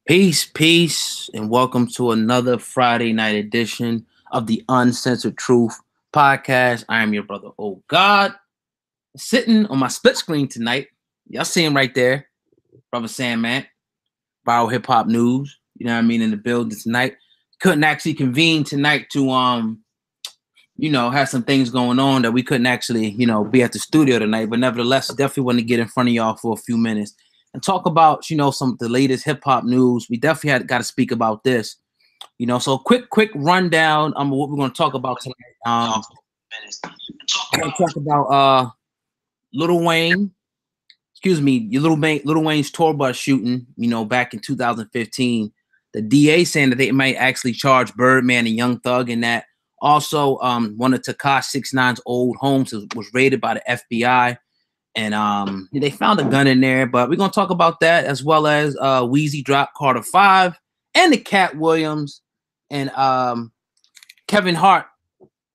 Peace, and welcome to another Friday night edition of the Uncensored Truth podcast. I am your brother, Oh God, sitting on my split screen tonight. Y'all see him right there, brother Sandman, viral hip hop news. You know what I mean, in the building tonight. Couldn't actually convene tonight to have some things going on that we couldn't actually be at the studio tonight. But nevertheless, definitely want to get in front of y'all for a few minutes and talk about, some of the latest hip hop news. We definitely got to speak about this, So quick rundown on what we're going to talk about tonight. We're going to talk about Lil Wayne. Lil Wayne's tour bus shooting. Back in 2015, the DA saying that they might actually charge Birdman and Young Thug in that. Also, one of Tekashi 6ix9ine's old homes was raided by the FBI. And they found a gun in there, but we're gonna talk about that as well as Weezy dropped Carter 5 and the Cat Williams and Kevin Hart,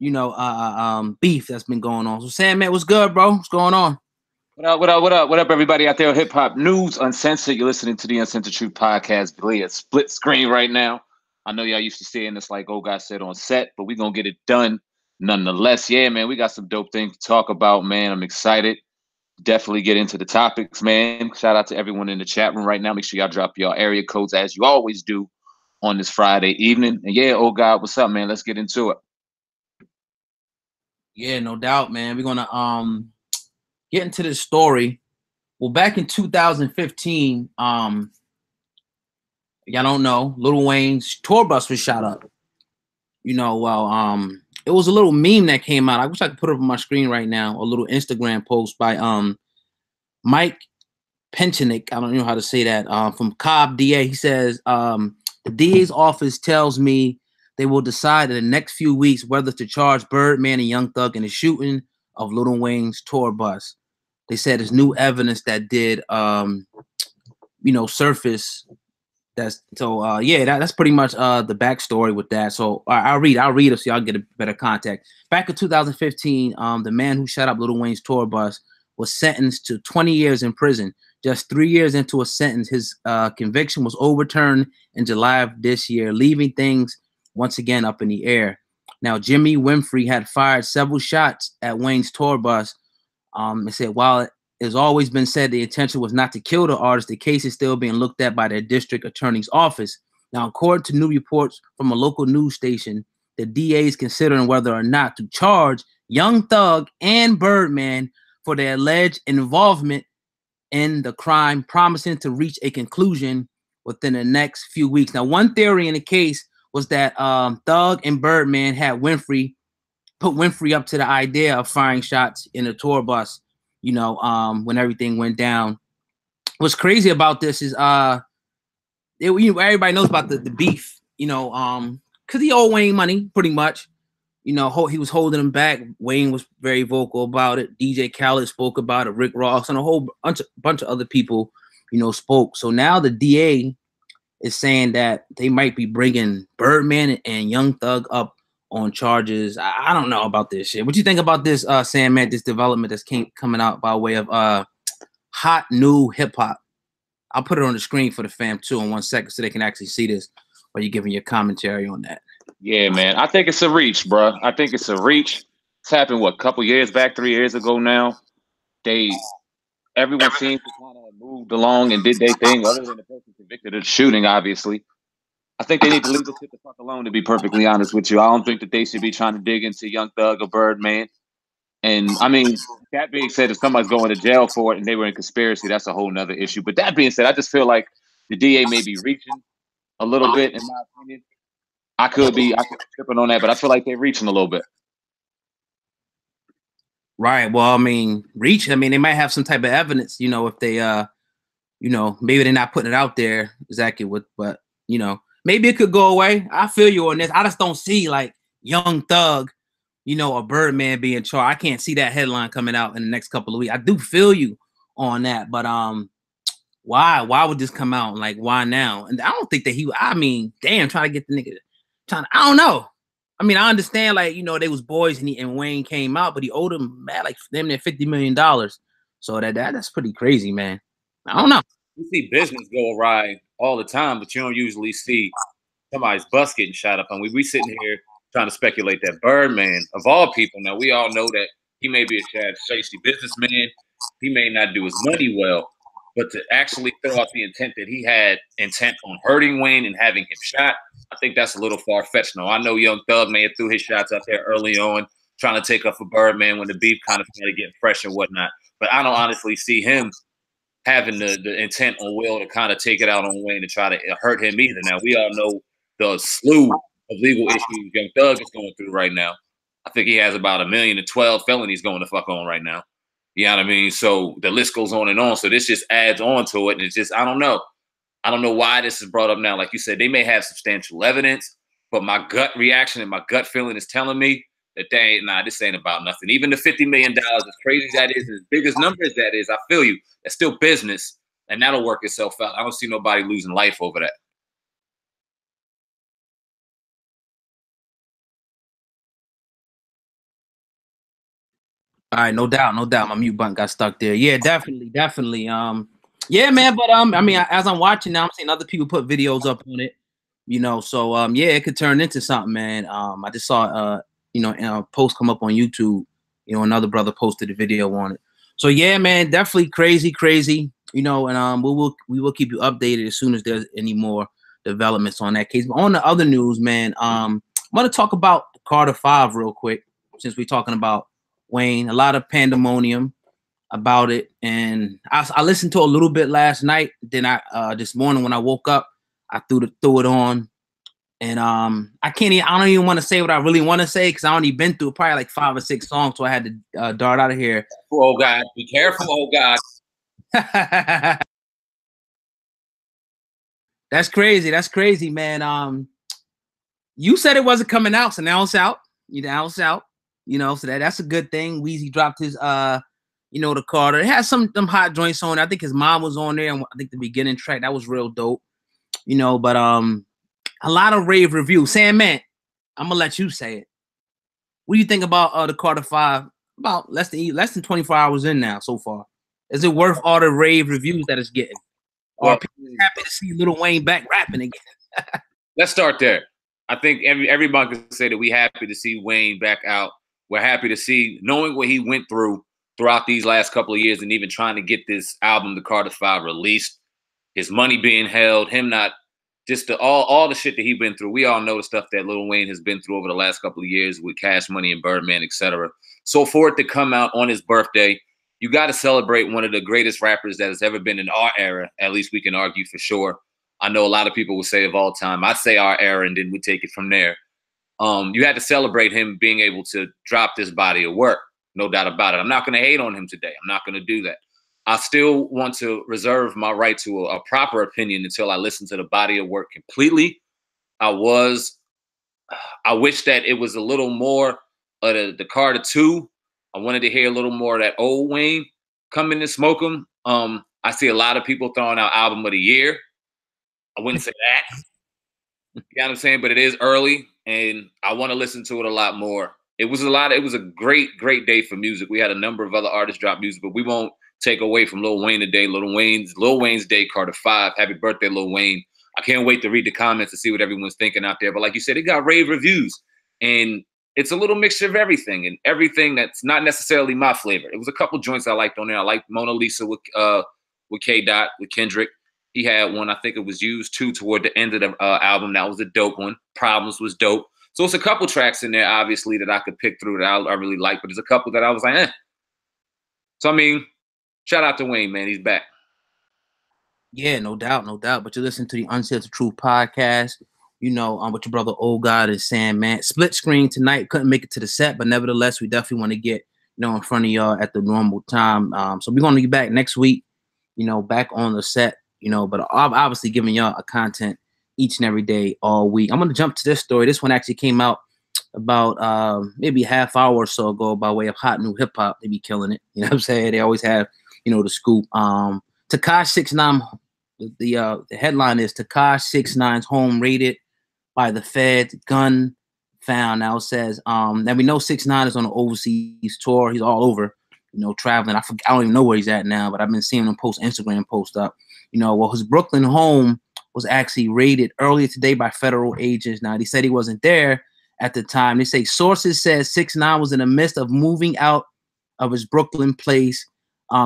beef that's been going on. So Sandman, what's good, bro? What's going on? What up, everybody out there on Hip Hop News Uncensored? You're listening to the Uncensored Truth podcast. Really a split screen right now. I know y'all used to seeing this like old guy said on set, but we're gonna get it done nonetheless. Yeah, man, we got some dope things to talk about, man. I'm excited. Definitely get into the topics, man. Shout out to everyone in the chat room right now. Make sure y'all drop your area codes as you always do on this Friday evening. And yeah, oh God, what's up, man? Let's get into it. Yeah, no doubt, man. We're gonna get into this story. Well, back in 2015, y'all don't know, Lil Wayne's tour bus was shot up. It was a little meme that came out. I wish I could put it up on my screen right now. A little Instagram post by Mike Penchenick. I don't know how to say that. From Cobb DA. He says, the DA's office tells me they will decide in the next few weeks whether to charge Birdman and Young Thug in the shooting of Lil Wayne's tour bus. They said there's new evidence that did surface. That's pretty much the backstory with that. So I'll read it so y'all get a better context. Back in 2015, the man who shot up Lil Wayne's tour bus was sentenced to 20 years in prison. Just 3 years into a sentence, his conviction was overturned in July of this year, leaving things once again up in the air. Now, Jimmy Winfrey had fired several shots at Wayne's tour bus. They said while it has always been said the intention was not to kill the artist, the case is still being looked at by the district attorney's office. Now, according to new reports from a local news station, the DA is considering whether or not to charge Young Thug and Birdman for their alleged involvement in the crime, promising to reach a conclusion within the next few weeks. Now, one theory in the case was that Thug and Birdman had put Winfrey up to the idea of firing shots in the tour bus, when everything went down. What's crazy about this is everybody knows about the beef, because he owed Wayne money pretty much. He was holding him back. Wayne was very vocal about it. DJ Khaled spoke about it. Rick Ross and a whole bunch of other people, spoke. So now the DA is saying that they might be bringing Birdman and Young Thug up on charges. I don't know about this shit. What do you think about this, Sandman, this development that's coming out by way of hot new hip hop? I'll put it on the screen for the fam too in 1 second so they can actually see this while you're giving your commentary on that. Yeah, man. I think it's a reach, bro. I think it's a reach. It's happened, a couple years back, 3 years ago now. Everyone seems to kind of moved along and did their thing, other than the person convicted of the shooting, obviously. I think they need to leave this shit the fuck alone, to be perfectly honest with you. I don't think that they should be trying to dig into Young Thug or Birdman. And I mean, that being said, if somebody's going to jail for it and they were in conspiracy, that's a whole nother issue. But that being said, I just feel like the DA may be reaching a little bit, in my opinion. I could be tripping on that, but I feel like they're reaching a little bit. Right. Well, I mean, they might have some type of evidence, if they, maybe they're not putting it out there exactly but maybe it could go away. I feel you on this. I just don't see like Young Thug, a Birdman being charged. I can't see that headline coming out in the next couple of weeks. I do feel you on that, but why would this come out? Like, why now? And I don't think that trying to get the nigga. I don't know. I mean, I understand, like, they was boys and Wayne came out, but he owed him like damn near $50 million. So that's pretty crazy, man. I don't know. You see business go awry all the time, but you don't usually see somebody's bus getting shot up. And we sitting here trying to speculate that Birdman, of all people, now we all know that he may be a shady businessman. He may not do his money well, but to actually throw out the intent that he had intent on hurting Wayne and having him shot, I think that's a little far-fetched. Now, I know Young Thug may have threw his shots out there early on, trying to take up for Birdman when the beef kind of started getting fresh and whatnot. But I don't honestly see him having the intent or will to kind of take it out on Wayne and try to hurt him either. Now, we all know the slew of legal issues Young Thug is going through right now. I think he has about 1,012 felonies going to fuck on right now. You know what I mean? So the list goes on and on. So this just adds on to it. And it's just, I don't know. I don't know why this is brought up now. Like you said, they may have substantial evidence, but my gut reaction and my gut feeling is telling me that this ain't about nothing. Even the $50 million, as crazy as that is, as big as number as that is, I feel you. That's still business, and that'll work itself out. I don't see nobody losing life over that. All right, no doubt, no doubt. My mute button got stuck there. Yeah, definitely, definitely. Yeah, man. But I mean, as I'm watching now, I'm seeing other people put videos up on it. You know, so yeah, it could turn into something, man. I just saw a post come up on YouTube. You know, another brother posted a video on it. So yeah, man, definitely crazy, crazy. You know, and we will keep you updated as soon as there's any more developments on that case. But on the other news, man, I want to talk about Carter 5 real quick, since we're talking about Wayne. A lot of pandemonium about it, and I listened to a little bit last night. Then I this morning when I woke up, I threw it on, and I don't even want to say what I really want to say because I only been through probably like 5 or 6 songs, so I had to dart out of here. Oh God, be careful, oh God. That's crazy. That's crazy, man. You said it wasn't coming out, so now it's out. Now it's out. You know, so that's a good thing. Weezy dropped his the Carter. It has some hot joints on it. I think his mom was on there, and I think the beginning track that was real dope. You know, but a lot of rave reviews. Sandman, I'm gonna let you say it. What do you think about the Carter 5? About less than 24 hours in now so far. Is it worth all the rave reviews that it's getting? Or are people happy to see Lil Wayne back rapping again? Let's start there. I think everybody can say that we happy to see Wayne back out. We're happy to see, knowing what he went through throughout these last couple of years and even trying to get this album, The Carter 5, released, his money being held, him not, just all the shit that he's been through. We all know the stuff that Lil Wayne has been through over the last couple of years with Cash Money and Birdman, etc. So for it to come out on his birthday, you got to celebrate one of the greatest rappers that has ever been in our era. At least we can argue for sure. I know a lot of people will say of all time. I say our era, and then we take it from there. You had to celebrate him being able to drop this body of work. No doubt about it. I'm not going to hate on him today. I'm not going to do that. I still want to reserve my right to a proper opinion until I listen to the body of work completely. I wish that it was a little more of the Carter 2. I wanted to hear a little more of that old Wayne come in and smoke him. I see a lot of people throwing out album of the year. I wouldn't say that. You know what I'm saying? But it is early, and I want to listen to it a lot more. It was a great, great day for music. We had a number of other artists drop music, but we won't take away from Lil Wayne today. Lil Wayne's day, Carter 5. Happy birthday, Lil Wayne. I can't wait to read the comments and see what everyone's thinking out there. But like you said, it got rave reviews, and it's a little mixture of everything, and everything that's not necessarily my flavor. It was a couple joints I liked on there. I liked Mona Lisa with K-Dot, with Kendrick. He had one, I think it was Used 2 toward the end of the album. That was a dope one. Problems was dope. So it's a couple tracks in there, obviously, that I could pick through that I really like, but there's a couple that I was like, eh. So, I mean, shout out to Wayne, man. He's back. Yeah, no doubt, no doubt. But you listen to the Uncensored Truth podcast, with your brother Old God and Sandman. Split screen tonight. Couldn't make it to the set, but nevertheless, we definitely want to get, in front of y'all at the normal time. So we're going to be back next week, back on the set, but I'm obviously giving y'all a content each and every day, all week. I'm going to jump to this story. This one actually came out about maybe a half hour or so ago by way of Hot New Hip Hop. They be killing it. You know what I'm saying? They always have, the scoop. Tekashi 69, the headline is Tekashi 69's home raided by the Feds, gun found. Now it says, now we know 69 is on an overseas tour. He's all over, traveling. I don't even know where he's at now, but I've been seeing him post Instagram post up, Well, his Brooklyn home was actually raided earlier today by federal agents. Now, they said he wasn't there at the time. They say sources said 6ix9ine was in the midst of moving out of his Brooklyn place.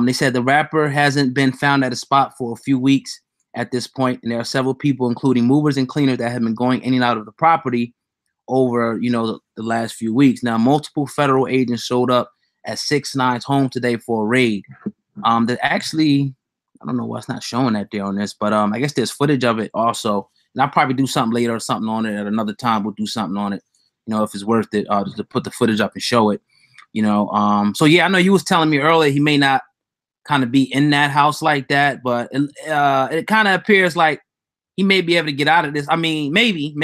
They said the rapper hasn't been found at a spot for a few weeks at this point, and there are several people, including movers and cleaners, that have been going in and out of the property over, the last few weeks. Now, multiple federal agents showed up at 6ix9ine's home today for a raid. That actually, I don't know why it's not showing that there on this, but I guess there's footage of it also. And I'll probably do something later or something on it at another time. We'll do something on it, if it's worth it, to put the footage up and show it. So yeah, I know you was telling me earlier he may not kind of be in that house like that, but it kind of appears like he may be able to get out of this. I mean, maybe,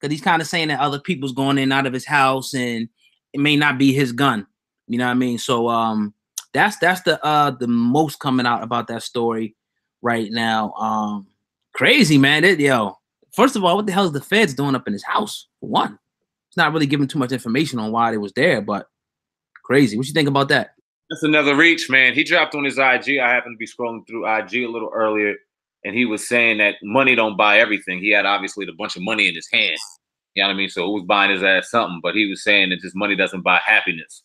because he's kind of saying that other people's going in and out of his house, and it may not be his gun. You know what I mean? So that's the most coming out about that story right now. Crazy, man. First of all, what the hell is the feds doing up in his house? For one, it's not really giving too much information on why they was there, but crazy. What you think about that? That's another reach, man. He dropped on his IG. I happened to be scrolling through IG a little earlier, and he was saying that money don't buy everything. He had obviously a bunch of money in his hand. You know what I mean? So it was buying his ass something, but he was saying that just money doesn't buy happiness.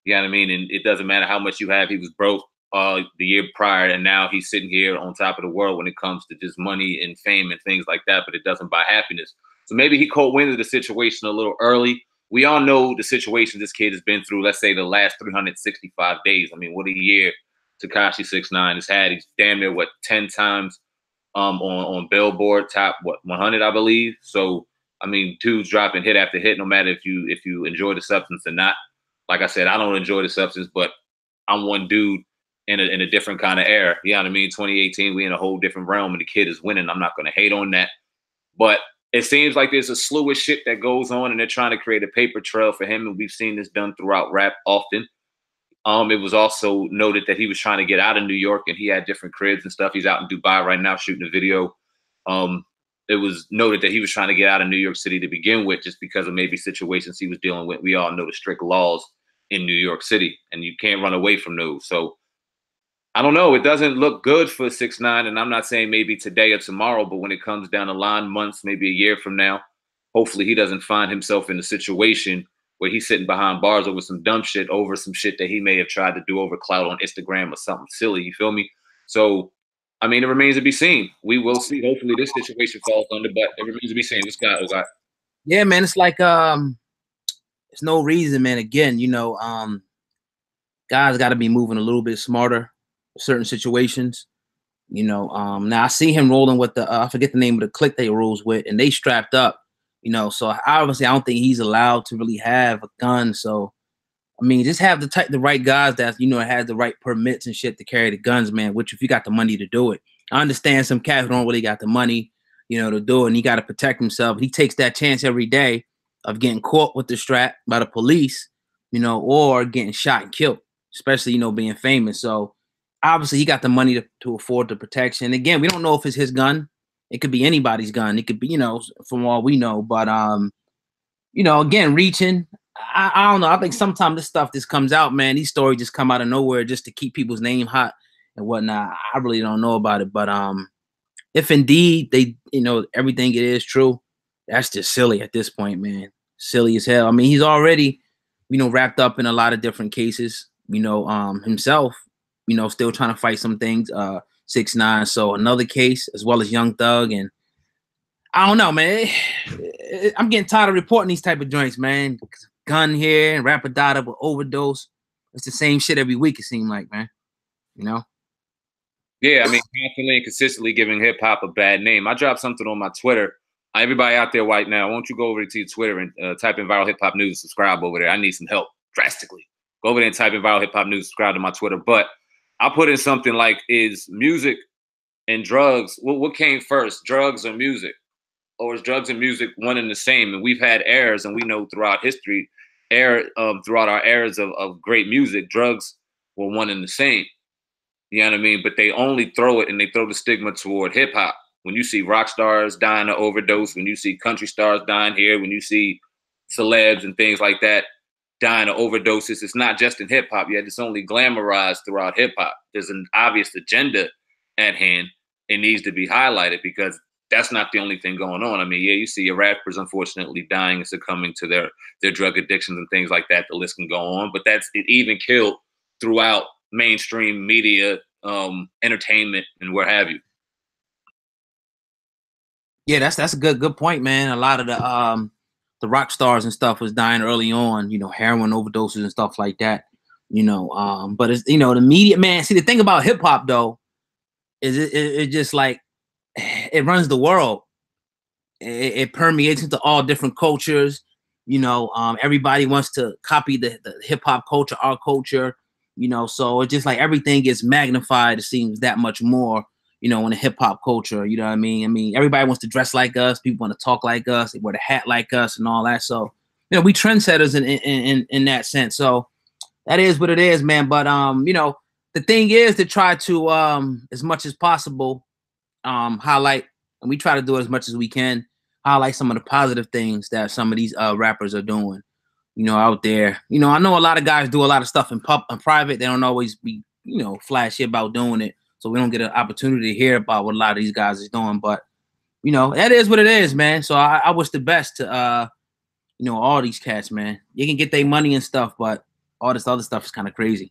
You know what I mean? And it doesn't matter how much you have. He was broke the year prior, and now he's sitting here on top of the world when it comes to just money and fame and things like that, but it doesn't buy happiness. So maybe he caught wind of the situation a little early. We all know the situation this kid has been through, let's say the last 365 days. I mean, what a year Tekashi 6ix9ine has had. He's damn near, 10 times on Billboard top, 100, I believe. So, I mean, dude's dropping hit after hit, no matter if you enjoy the substance or not. Like I said, I don't enjoy the substance, but I'm one dude in a different kind of era. You know what I mean? 2018, we in a whole different realm, and the kid is winning. I'm not going to hate on that. But it seems like there's a slew of shit that goes on, and they're trying to create a paper trail for him, and we've seen this done throughout rap often. It was also noted that he was trying to get out of New York, and he had different cribs and stuff. He's out in Dubai right now shooting a video. It was noted that he was trying to get out of New York City to begin with, just because of maybe situations he was dealing with. We all know the strict laws in New York City, and you can't run away from those. So I don't know. It doesn't look good for 6ix9ine, and I'm not saying maybe today or tomorrow, but when it comes down the line, months, maybe a year from now, hopefully he doesn't find himself in a situation where he's sitting behind bars over some dumb shit, over some shit that he may have tried to do over clout on Instagram or something silly. You feel me? So, I mean, it remains to be seen. We will see. Hopefully this situation falls under, but it remains to be seen. What's got, oh God? Yeah, man. It's like there's no reason, man. Again, guys got to be moving a little bit smarter for certain situations. Now I see him rolling with the I forget the name of the clique they rolls with, and they strapped up. So obviously I don't think he's allowed to really have a gun. So I mean, just have the right guys that has the right permits and shit to carry the guns, man. Which if you got the money to do it, I understand some cats don't really got the money, to do it, and he got to protect himself. He takes that chance every day of getting caught with the strap by the police, or getting shot and killed, especially being famous. So obviously he got the money to afford the protection. Again, we don't know if it's his gun. It could be anybody's gun. It could be, from all we know. But again, reaching. I don't know. I think sometimes this stuff just comes out, man. These stories just come out of nowhere just to keep people's name hot and whatnot. I really don't know about it. But if indeed they, everything it is true, that's just silly at this point, man. Silly as hell. I mean, he's already, wrapped up in a lot of different cases, himself, still trying to fight some things. 6ix9ine. So another case, as well as Young Thug. And I don't know, man. I'm getting tired of reporting these type of joints, man. Gun here and rapper died of an overdose. It's the same shit every week, it seemed like, man. Yeah, I mean, constantly and consistently giving hip hop a bad name. I dropped something on my Twitter. Everybody out there right now, won't you go over to your Twitter and type in Viral Hip Hop News, subscribe over there. I need some help drastically. Go over there and type in Viral Hip Hop News, subscribe to my Twitter. But I put in something like, is music and drugs, what came first, drugs or music? Or is drugs and music one and the same? And we've had eras, and we know throughout history, throughout our eras of great music, drugs were one and the same. You know what I mean? But they only throw it, and they throw the stigma toward hip hop. When you see rock stars dying of overdose, when you see country stars dying here, when you see celebs and things like that dying of overdoses, it's not just in hip hop. Yet it's only glamorized throughout hip hop. There's an obvious agenda at hand. it needs to be highlighted because that's not the only thing going on. I mean, yeah, you see your rappers unfortunately dying and succumbing to their drug addictions and things like that. The list can go on, but it even killed throughout mainstream media, entertainment, and where have you. Yeah, that's a good point, man. A lot of the rock stars and stuff was dying early on, you know, heroin overdoses and stuff like that. You know, but it's, you know, the media, man. See, the thing about hip hop though is it just like it runs the world. It permeates into all different cultures. You know, everybody wants to copy the hip hop culture, our culture. You know, so it's just like everything gets magnified. It seems that much more. You know, in the hip hop culture. You know what I mean? I mean, everybody wants to dress like us. People want to talk like us. They wear the hat like us and all that. So, you know, we trendsetters in that sense. So that is what it is, man. But you know, the thing is to try to as much as possible highlight, and we try to do it as much as we can, highlight some of the positive things that some of these rappers are doing, you know, out there. You know, I know a lot of guys do a lot of stuff in private. They don't always be, you know, flashy about doing it. So we don't get an opportunity to hear about what a lot of these guys is doing. But, you know, that is what it is, man. So I wish the best to, you know, all these cats, man. You can get their money and stuff, but all this other stuff is kind of crazy.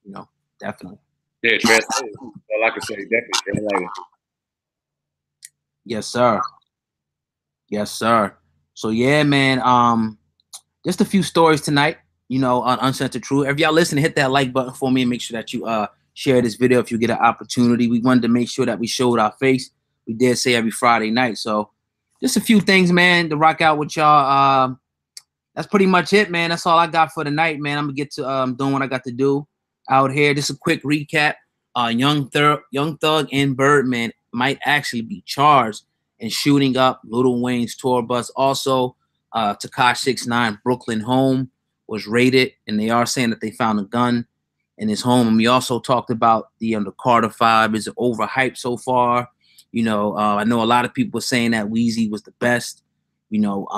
You know, definitely. Yeah, translated. All I can say, definitely translated. Yes, sir. Yes, sir. So yeah, man. Just a few stories tonight, you know, on Uncensored Truth. If y'all listen, hit that like button for me and make sure that you share this video if you get an opportunity. We wanted to make sure that we showed our face. We did say every Friday night. So just a few things, man, to rock out with y'all. That's pretty much it, man. That's all I got for tonight, man. I'm gonna get to doing what I got to do out here. Just a quick recap. Young Thug and Birdman might actually be charged in shooting up Lil Wayne's tour bus. Also, Tekashi 6ix9ine Brooklyn home was raided, and they are saying that they found a gun in his home. And we also talked about the Carter 5 is overhyped so far. You know, I know a lot of people saying that Weezy was the best, you know,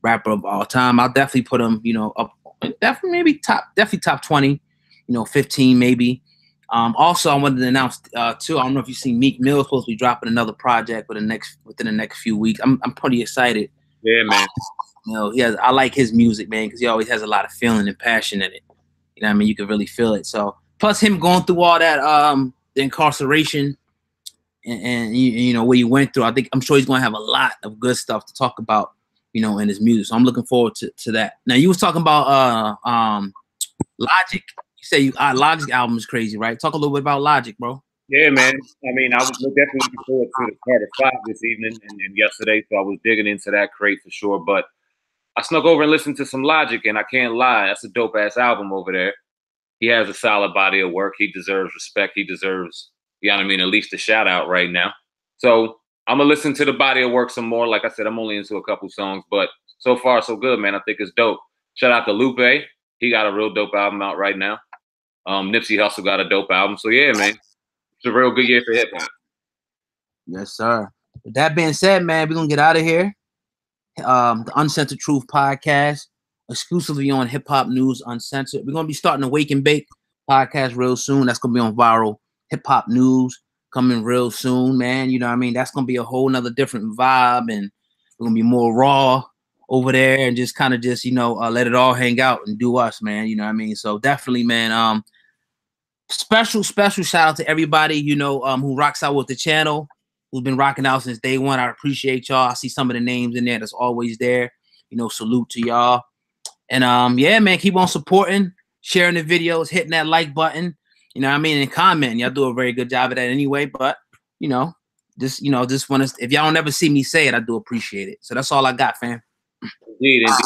rapper of all time. I'll definitely put him, you know, up, definitely top 20, you know, 15 maybe. Also, I wanted to announce too. I don't know if you've seen Meek Mill supposed to be dropping another project within the next few weeks. I'm pretty excited. Yeah, man. You know, I like his music, man, because he always has a lot of feeling and passion in it. You know what I mean? You can really feel it. So plus him going through all that the incarceration and you know what he went through, I'm sure he's gonna have a lot of good stuff to talk about, you know, in his music. So I'm looking forward to that. Now you was talking about Logic. You say Logic album is crazy, right? Talk a little bit about Logic, bro. Yeah, man. I mean, I was definitely looking forward to the Carter 5 this evening and yesterday, so I was digging into that crate for sure. But I snuck over and listened to some Logic, and I can't lie, that's a dope ass album over there. He has a solid body of work. He deserves respect. He deserves, you know what I mean, at least a shout out right now. So I'm gonna listen to the body of work some more. Like I said, I'm only into a couple songs, but so far so good, man. I think it's dope. Shout out to Lupe. He got a real dope album out right now. Nipsey Hussle got a dope album. So yeah, man, it's a real good year for hip hop. Yes, sir. With that being said, man, we're gonna get out of here. The Uncensored Truth podcast, exclusively on Hip Hop News Uncensored. We're gonna be starting a Wake and Bake podcast real soon. That's gonna be on Viral Hip Hop News coming real soon, man. You know what I mean? That's gonna be a whole nother different vibe, and we're gonna be more raw over there and just kind of just, you know, let it all hang out and do us, man. You know what I mean? So definitely, man. Special shout out to everybody, you know, who rocks out with the channel, who's been rocking out since day one. I appreciate y'all. I see some of the names in there that's always there. You know, salute to y'all. And yeah, man, keep on supporting, sharing the videos, hitting that like button. You know what I mean? And commenting. Y'all do a very good job of that anyway. But you know, just want to, if y'all don't ever see me say it, I do appreciate it. So that's all I got, fam. Indeed. That's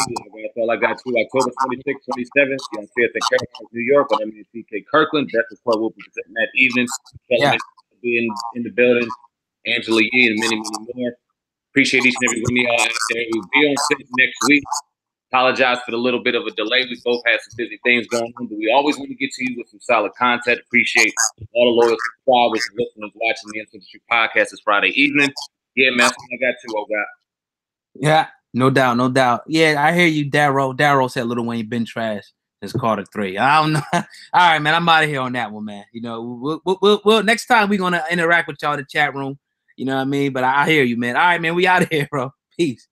all I got too. October 26th, 27th. You'll see us in Carolina, New York, but I'm in TK Kirkland. Breakfast Club will be presenting that evening. Yeah. Be in the building. Angela Yee and many more. Appreciate each and every one of y'all out there. We'll be on set next week. Apologize for the little bit of a delay. We both had some busy things going on, but we always want to get to you with some solid content. Appreciate all the loyal subscribers and listeners watching the Uncensored podcast this Friday evening. Yeah, man, that's what I got too, oh God. Yeah, no doubt. Yeah, I hear you, Darrow. Darrow said Lil Wayne been trash. It's Carter 3. I don't know. All right, man, I'm out of here on that one, man. You know, we'll next time we're gonna interact with y'all in the chat room. You know what I mean? But I hear you, man. All right, man. We out of here, bro. Peace.